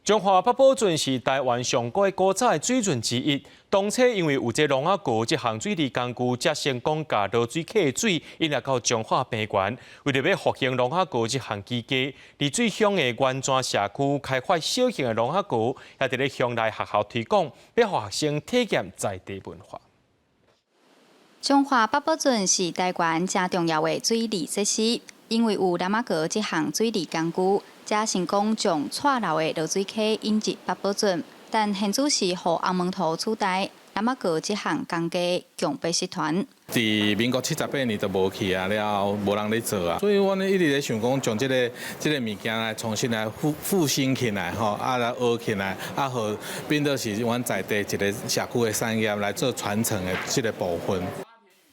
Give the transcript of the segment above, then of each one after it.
中华八宝圳是台湾上古的古早的水圳之一。当初因为有这龙仔湖这项水利工具，才成功把落水客的水引入到彰化平原。为了要复兴龙仔湖这项基基，伫水乡的原庄社区开发小型的龙仔湖，也伫咧乡内学校推广，要学生体验在地文化。中华八宝圳是台湾正重要的水利设施，因为有南仔河这项水利工具。 才成功将错漏的落水客引入八宝圳，但现主是予红门头取代南仔河这项工价强迫集团。自民国78年就无去啊，了无人咧做啊，所以阮一直咧想讲，将这个物件来重新来复兴起来吼，来学起来，好变做是阮在地一个社区的产业来做传承的这个部分。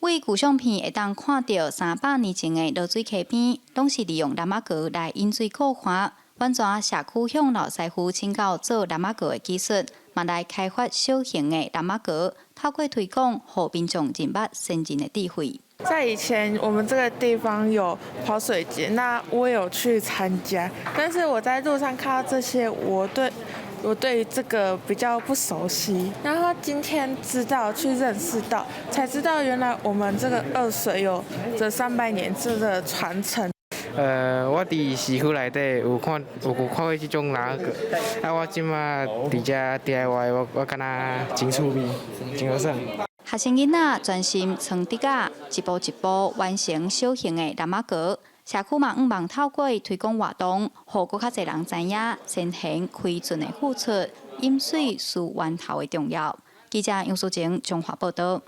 为旧相片会当看到300年前的落水溪边，拢是利用南仔河来引水固化。原庄社区向老师傅请教做南仔河的技术，嘛来开发小型的南仔河，透过推广，互民众认捌先进的智慧。在以前，我们这个地方有跑水节，那我有去参加，但是我在路上看到这些，我对这个比较不熟悉，然后今天知道去认识到，才知道原来我们这个二水有这300年的传承。我伫市区内底有看过这种哪个，我即马伫遮 DIY， 我感觉真趣味，真好耍。学生囡仔专心床底架，一步一步完成小型的南仔河。 社区嘛，望透过推广活动，互更较侪人知影先行开圳的付出，饮水思源头的重要。记者杨淑晴综合报道。